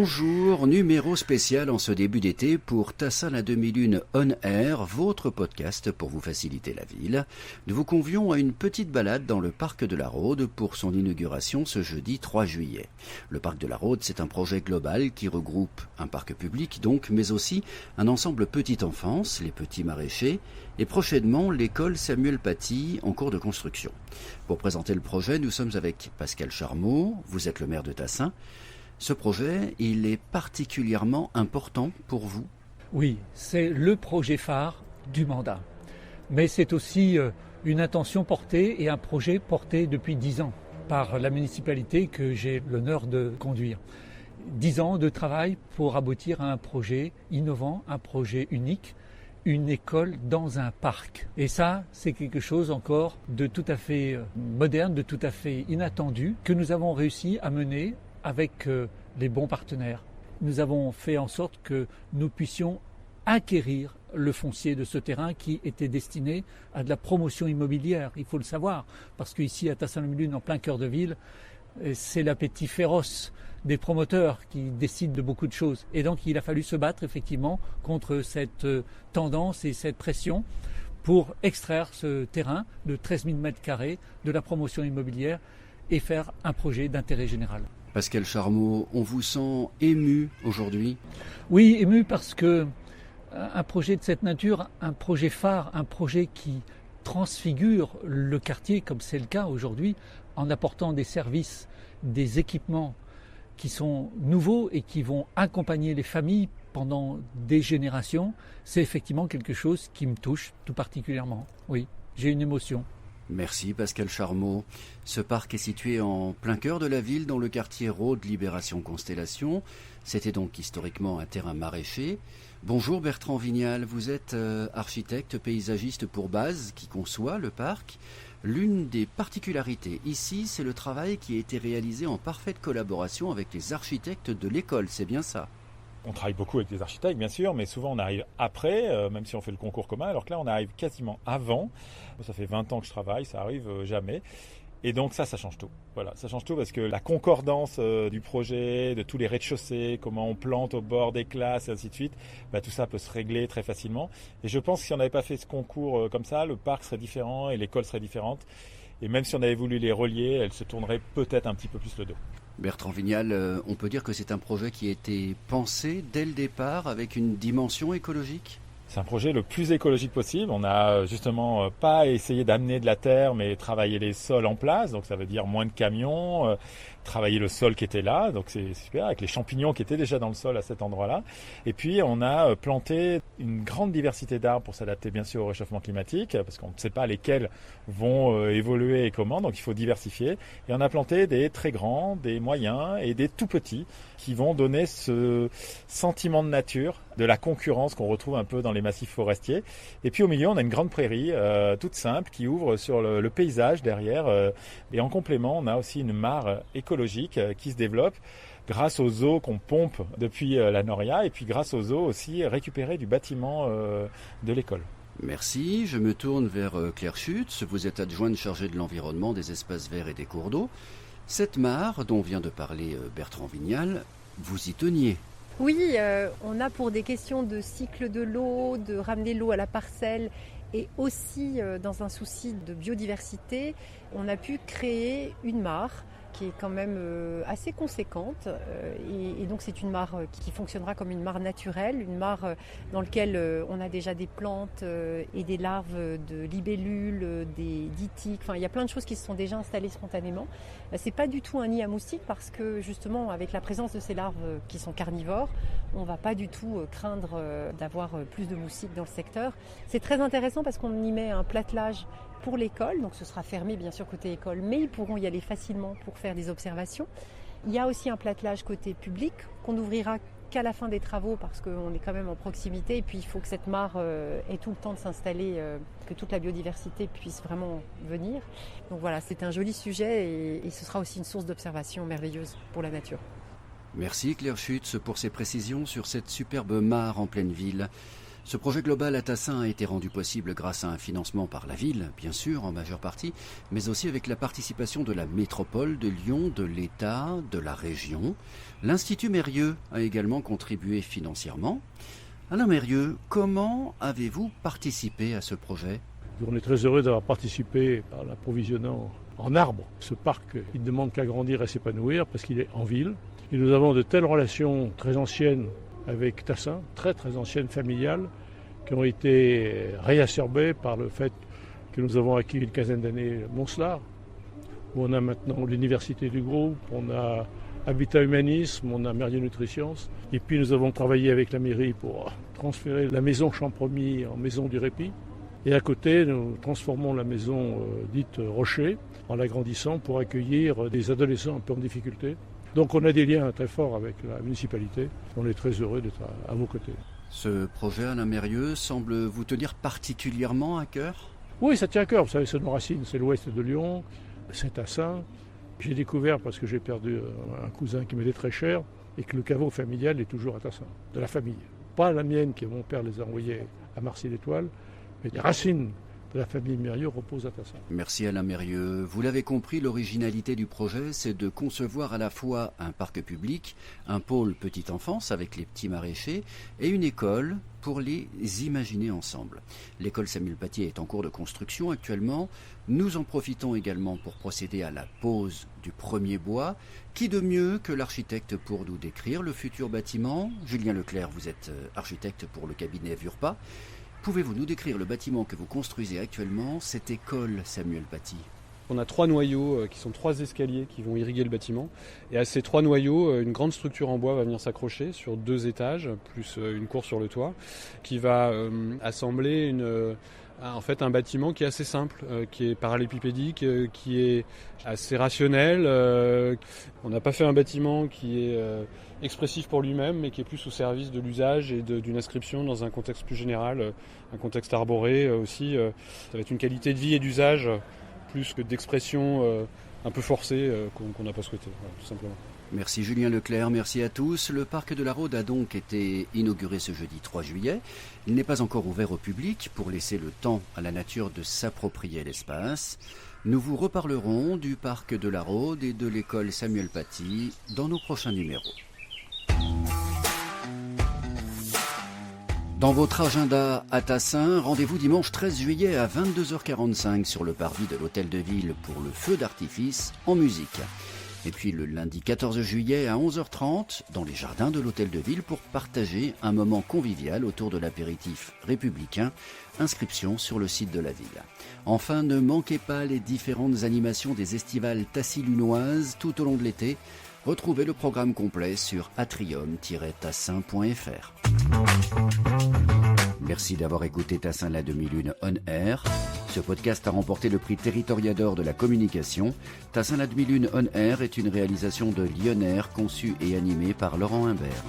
Bonjour, numéro spécial en ce début d'été pour Tassin la demi-lune On Air, votre podcast pour vous faciliter la ville. Nous vous convions à une petite balade dans le parc de la Rhôde pour son inauguration ce jeudi 3 juillet. Le parc de la Rhôde, c'est un projet global qui regroupe un parc public donc, mais aussi un ensemble petite enfance, les petits maraîchers, et prochainement l'école Samuel Paty en cours de construction. Pour présenter le projet, nous sommes avec Pascal Charmeau, vous êtes le maire de Tassin. Ce projet, il est particulièrement important pour vous? Oui, c'est le projet phare du mandat. Mais c'est aussi une intention portée et un projet porté depuis 10 ans par la municipalité que j'ai l'honneur de conduire. 10 ans de travail pour aboutir à un projet innovant, un projet unique, une école dans un parc. Et ça, c'est quelque chose encore de tout à fait moderne, de tout à fait inattendu, que nous avons réussi à mener avec les bons partenaires. Nous avons fait en sorte que nous puissions acquérir le foncier de ce terrain qui était destiné à de la promotion immobilière, il faut le savoir, parce qu'ici à Tassin-la-Demi-Lune, en plein cœur de ville, c'est l'appétit féroce des promoteurs qui décident de beaucoup de choses. Et donc il a fallu se battre effectivement contre cette tendance et cette pression pour extraire ce terrain de 13 000 m² de la promotion immobilière et faire un projet d'intérêt général. Pascal Charmeau, on vous sent ému aujourd'hui? Oui, ému parce que un projet de cette nature, un projet phare, un projet qui transfigure le quartier, comme c'est le cas aujourd'hui, en apportant des services, des équipements qui sont nouveaux et qui vont accompagner les familles pendant des générations, c'est effectivement quelque chose qui me touche tout particulièrement. Oui, j'ai une émotion. Merci Pascal Charmeau. Ce parc est situé en plein cœur de la ville, dans le quartier Rhôde Libération Constellation. C'était donc historiquement un terrain maraîcher. Bonjour Bertrand Vignal, vous êtes architecte paysagiste pour base qui conçoit le parc. L'une des particularités ici, c'est le travail qui a été réalisé en parfaite collaboration avec les architectes de l'école, c'est bien ça? On travaille beaucoup avec les architectes, bien sûr, mais souvent on arrive après, même si on fait le concours commun, alors que là on arrive quasiment avant. Ça fait 20 ans que je travaille, ça arrive jamais. Et donc ça change tout. Voilà, ça change tout parce que la concordance du projet, de tous les rez-de-chaussée, comment on plante au bord des classes et ainsi de suite, tout ça peut se régler très facilement. Et je pense que si on n'avait pas fait ce concours comme ça, le parc serait différent et l'école serait différente. Et même si on avait voulu les relier, elles se tourneraient peut-être un petit peu plus le dos. Bertrand Vignal, on peut dire que c'est un projet qui a été pensé dès le départ avec une dimension écologique? C'est un projet le plus écologique possible. On n'a justement pas essayé d'amener de la terre, mais travailler les sols en place. Donc ça veut dire moins de camions, travailler le sol qui était là. Donc c'est super, avec les champignons qui étaient déjà dans le sol à cet endroit-là. Et puis on a planté une grande diversité d'arbres pour s'adapter bien sûr au réchauffement climatique, parce qu'on ne sait pas lesquels vont évoluer et comment. Donc il faut diversifier. Et on a planté des très grands, des moyens et des tout petits qui vont donner ce sentiment de nature, de la concurrence qu'on retrouve un peu dans les massifs forestiers. Et puis au milieu, on a une grande prairie toute simple qui ouvre sur le paysage derrière. Et en complément, on a aussi une mare écologique qui se développe grâce aux eaux qu'on pompe depuis la Noria et puis grâce aux eaux aussi récupérées du bâtiment de l'école. Merci, je me tourne vers Claire Schütz. Vous êtes adjointe chargée de l'environnement, des espaces verts et des cours d'eau. Cette mare dont vient de parler Bertrand Vignal, vous y teniez? Oui, on a pour des questions de cycle de l'eau, de ramener l'eau à la parcelle et aussi dans un souci de biodiversité, on a pu créer une mare qui est quand même assez conséquente et donc c'est une mare qui fonctionnera comme une mare naturelle, une mare dans laquelle on a déjà des plantes et des larves de libellules, des ditiques, enfin il y a plein de choses qui se sont déjà installées spontanément. C'est pas du tout un nid à moustiques parce que justement avec la présence de ces larves qui sont carnivores, on va pas du tout craindre d'avoir plus de moustiques dans le secteur. C'est très intéressant parce qu'on y met un platelage pour l'école, donc ce sera fermé bien sûr côté école, mais ils pourront y aller facilement pour faire des observations. Il y a aussi un platelage côté public qu'on n'ouvrira qu'à la fin des travaux parce qu'on est quand même en proximité et puis il faut que cette mare ait tout le temps de s'installer, que toute la biodiversité puisse vraiment venir. Donc voilà, c'est un joli sujet et ce sera aussi une source d'observation merveilleuse pour la nature. Merci Claire Schütz pour ces précisions sur cette superbe mare en pleine ville. Ce projet global à Tassin a été rendu possible grâce à un financement par la ville, bien sûr, en majeure partie, mais aussi avec la participation de la métropole de Lyon, de l'État, de la région. L'Institut Mérieux a également contribué financièrement. Alain Mérieux, comment avez-vous participé à ce projet ? On est très heureux d'avoir participé par l'approvisionnant en arbres. Ce parc, il ne demande qu'à grandir et s'épanouir parce qu'il est en ville. Et nous avons de telles relations très anciennes avec Tassin, très anciennes, familiales, qui ont été réacerbées par le fait que nous avons acquis une quinzaine d'années Moncelar, où on a maintenant l'université du groupe, on a Habitat Humanisme, on a Mérieux Nutriscience. Et puis nous avons travaillé avec la mairie pour transférer la maison Champromy en maison du répit. Et à côté, nous transformons la maison dite Rocher en l'agrandissant pour accueillir des adolescents un peu en difficulté. Donc on a des liens très forts avec la municipalité. On est très heureux d'être à vos côtés. Ce projet, Alain Mérieux, semble vous tenir particulièrement à cœur ? Oui, ça tient à cœur. Vous savez, c'est nos racines, c'est l'ouest de Lyon, c'est Tassin. J'ai découvert, parce que j'ai perdu un cousin qui m'était très cher, et que le caveau familial est toujours à Tassin, de la famille. Pas la mienne, qui mon père les a envoyés à Marcy-l'Étoile, mais les racines de la famille Mérieux reposent à Tassin. Merci Alain Mérieux. Vous l'avez compris, l'originalité du projet, c'est de concevoir à la fois un parc public, un pôle petite enfance avec les petits maraîchers et une école pour les imaginer ensemble. L'école Samuel Paty est en cours de construction actuellement. Nous en profitons également pour procéder à la pose du premier bois. Qui de mieux que l'architecte pour nous décrire le futur bâtiment ? Julien Leclerc, vous êtes architecte pour le cabinet Vurpa. Pouvez-vous nous décrire le bâtiment que vous construisez actuellement, cette école Samuel Paty ? On a 3 noyaux qui sont 3 escaliers qui vont irriguer le bâtiment. Et à ces 3 noyaux, une grande structure en bois va venir s'accrocher sur 2 étages, plus une cour sur le toit, qui va assembler un bâtiment qui est assez simple, qui est parallélépipédique, qui est assez rationnel. On n'a pas fait un bâtiment qui est expressif pour lui-même, mais qui est plus au service de l'usage et d'une inscription dans un contexte plus général, un contexte arboré aussi. Ça va être une qualité de vie et d'usage plus que d'expression un peu forcée qu'on n'a pas souhaité, voilà, tout simplement. Merci Julien Leclerc, merci à tous. Le parc de la Rhôde a donc été inauguré ce jeudi 3 juillet. Il n'est pas encore ouvert au public pour laisser le temps à la nature de s'approprier l'espace. Nous vous reparlerons du parc de la Rhôde et de l'école Samuel Paty dans nos prochains numéros. Dans votre agenda à Tassin, rendez-vous dimanche 13 juillet à 22h45 sur le parvis de l'Hôtel de Ville pour le feu d'artifice en musique. Et puis le lundi 14 juillet à 11h30 dans les jardins de l'Hôtel de Ville pour partager un moment convivial autour de l'apéritif républicain. Inscription sur le site de la ville. Enfin, ne manquez pas les différentes animations des estivales tassilunoises tout au long de l'été. Retrouvez le programme complet sur atrium-tassin.fr. Merci d'avoir écouté Tassin la demi-lune on air. Ce podcast a remporté le prix Territoriador de la communication. Tassin la demi-lune on air est une réalisation de Lyon Air conçue et animée par Laurent Imbert.